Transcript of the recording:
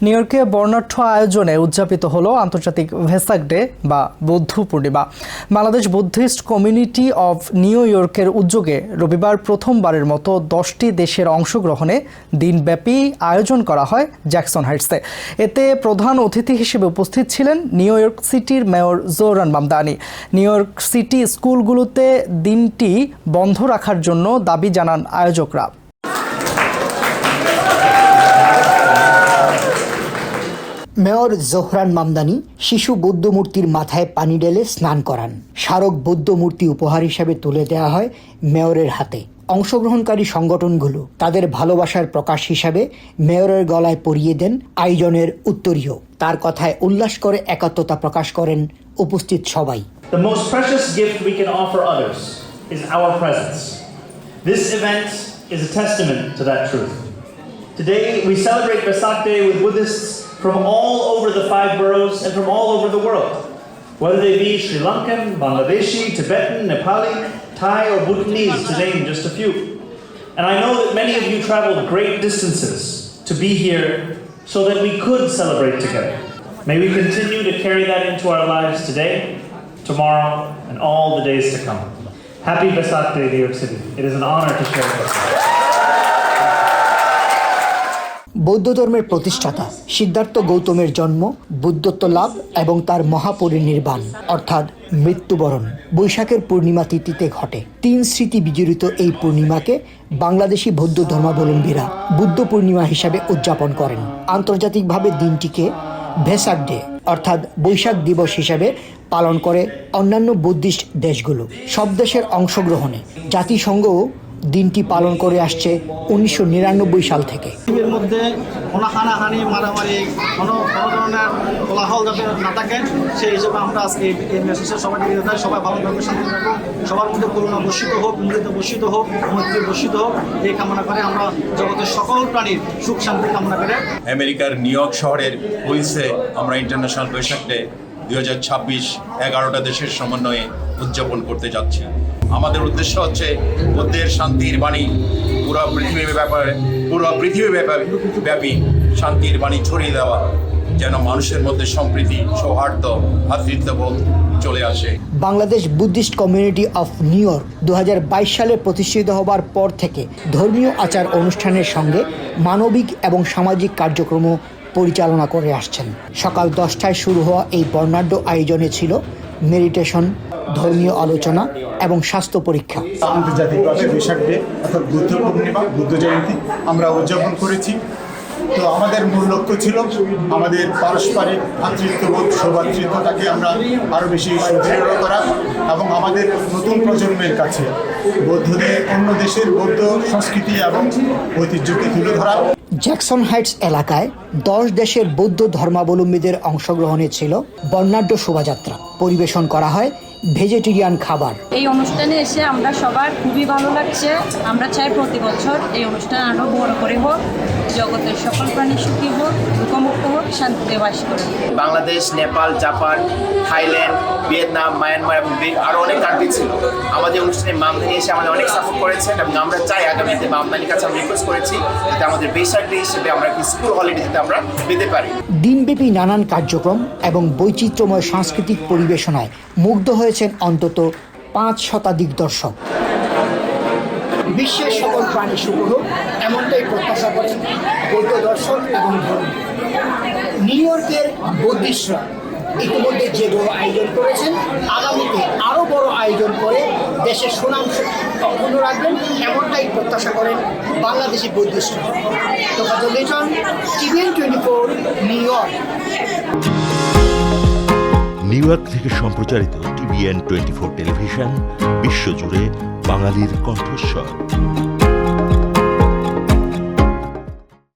New ইয়র্কে বর্ণাঢ্য আয়োজনে উদযাপিত হলো আন্তর্জাতিক ভেসাক ডে বা বৌদ্ধ পূর্ণিমা। বাংলাদেশ বুদ্ধিস্ট কমিউনিটি অব নিউ ইয়র্কের উদ্যোগে রবিবার প্রথমবারের মতো 10টি দেশের অংশগ্রহণে দিনব্যাপী আয়োজন করা হয় জ্যাকসন হাইটসে। এতে প্রধান অতিথি হিসেবে উপস্থিত ছিলেন নিউ ইয়র্ক সিটির mayor Zohran Mamdani. New York city স্কুলগুলোতে দিনটি বন্ধ রাখার জন্য দাবি জানান আয়োজকরা। মেয়র জোহরান মামদানি শিশু বৌদ্ধ মূর্তির মাথায় পানি ঢেলে স্নান করান। স্মারক বৌদ্ধ মূর্তি উপহার হিসাবে তুলে দেওয়া হয় মেয়রের হাতে। অংশগ্রহণকারী সংগঠনগুলো তাদের ভালোবাসার প্রকাশ হিসাবে মেয়রের গলায় পরিয়ে দেন আয়োজনের উত্তরীয়। তার কথায় উল্লাস করে একাত্মতা প্রকাশ করেন উপস্থিত সবাই। The most precious gift we can offer others is our presence. This event is a testament to that truth. Today we celebrate Vesak Day with Buddhists from all over the 5 boroughs and from all over the world, whether they be Sri Lankan, Bangladeshi, Tibetan, Nepali, Thai or Bhutanese, to name just a few. And I know that many of you traveled great distances to be here so that we could celebrate together. May we continue to carry that into our lives today, tomorrow, and all the days to come. Happy Vesak Day, New York City. It is an honor to share with you. বৌদ্ধ ধর্মের প্রতিষ্ঠাতা সিদ্ধার্থ গৌতমের জন্ম, বুদ্ধত্ব লাভ এবং তার মহাপরিনির্বাণ অর্থাৎ মৃত্যুবরণ বৈশাখের পূর্ণিমা তিথিতে ঘটে। 3 স্মৃতি বিজড়িত এই পূর্ণিমাকে বাংলাদেশি বৌদ্ধ ধর্মাবলম্বীরা বুদ্ধ পূর্ণিমা হিসাবে উদযাপন করেন। আন্তর্জাতিকভাবে দিনটিকে ভেসাক ডে অর্থাৎ বৈশাখ দিবস হিসাবে পালন করে অন্যান্য বুদ্ধিস্ট দেশগুলো। সব দেশের অংশগ্রহণে জাতিসংঘও দিনটি পালন করে আসছে 1999 সাল থেকে। এর মধ্যে কোনো হানাহানি মারামারি কোনো ধরনের কোলাহল যাতে না থাকে সেই হিসেবে আমরা আজকে এই মেসেজে সবাইকে দিতে চাই। সবাই ভালো থাকবে, শান্তি থাকুক, সবার মধ্যে করুণা বর্ষিত হোক, মৃত্যু বর্ষিত হোক, মৈত্রী বর্ষিত হোক, এই কামনা করে আমরা জগতের সকল প্রাণীর সুখ শান্তি কামনা করে আমেরিকার নিউ ইয়র্ক শহরের কুইন্সে আমরা ইন্টারন্যাশনাল বৈশাখ ডে 2026 11টা দেশের সমন্বয়ে উদযাপন করতে যাচ্ছি। আমাদের উদ্দেশ্য হচ্ছে বুদ্ধের শান্তির বাণী পুরো পৃথিবী ব্যাপী শান্তির বাণী ছড়িয়ে দেওয়া, যেন মানুষের মধ্যে সম্প্রীতি, সৌহার্দ্য, ভ্রাতৃত্ববোধ চলে আসে। Bangladesh Buddhist community of new York 2022 সালে প্রতিষ্ঠিত হবার পর থেকে ধর্মীয় আচার অনুষ্ঠানের সঙ্গে মানবিক এবং সামাজিক কার্যক্রম পরিচালনা করে আসছেন। সকাল 10টায় শুরু হওয়া এই বর্ণাঢ্য আয়োজনে ছিল মেডিটেশন, ধর্মীয় আলোচনা এবং স্বাস্থ্য পরীক্ষা। আন্তর্জাতিকভাবে বৈশাখ ডে অর্থাৎ বুদ্ধ পূর্ণিমা, বুদ্ধ জয়ন্তী আমরা উদযাপন করেছি। তো আমাদের মূল লক্ষ্য ছিল আমাদের পারস্পরিক ভ্রাতৃত্ববোধ, সৌভ্রাতৃত্বতাকে আমরা আরও বেশি সুদৃঢ় করা এবং আমাদের নতুন প্রজন্মের কাছে বৌদ্ধদের অন্য দেশের বৌদ্ধ সংস্কৃতি এবং ঐতিহ্যকে তুলে ধরা। জ্যাকসন হাইটস এলাকায় 10 দেশের বৌদ্ধ ধর্মাবলম্বীদের অংশগ্রহণে ছিল বর্ণাঢ্য শোভাযাত্রা। পরিবেশন করা হয় ভেজিটেরিয়ান খাবার। এই অনুষ্ঠানে এসে আমরা সবার খুবই ভালো লাগছে। আমরা চাই প্রতি বছর এই অনুষ্ঠান আরও বড় করে হোক, জগতের সকল প্রাণী সুখী হোক, দুঃখমুক্ত হোক, শান্তিতে বাস করে। Bangladesh, Nepal, Japan, Thailand, Vietnam, Myanmar এবং আরও অনেক কান্ট্রি ছিল। আমাদের অনুষ্ঠানে মামদানি এসে আমাদের অনেক সাপোর্ট করেছেন এবং আমরা চাই আগামীতে মামদানির কাছে আমরা রিকোয়েস্ট করেছি যাতে আমাদের বৈশাখ ডে হিসেবে আমরা একটি স্কুল হলিডে যাতে আমরা পেতে পারি। দিনব্যাপী নানান কার্যক্রম এবং বৈচিত্র্যময় সাংস্কৃতিক পরিবেশনায় মুগ্ধ হয়েছেন অন্তত 5 শতাধিক দর্শক। বিশ্বের সকল প্রাণী শুভ হোক এমনটাই প্রত্যাশা করেন বৌদ্ধ দর্শন এবং ধর্ম। নিউ ইয়র্কের বুদ্ধিস্টরা ইতিমধ্যে যে বড় আয়োজন করেছেন, আগামীতে আরও বড় আয়োজন করে দেশের সুনাম অক্ষুণ্ণ রাখবেন এমনটাই প্রত্যাশা করেন বাংলাদেশি বুদ্ধিস্টরা। Tofazzal Liton, TVN 24, New York. New York থেকে সম্প্রচারিত TVN 24 টেলিভিশন বিশ্বজুড়ে বাঙালির কণ্ঠস্বর।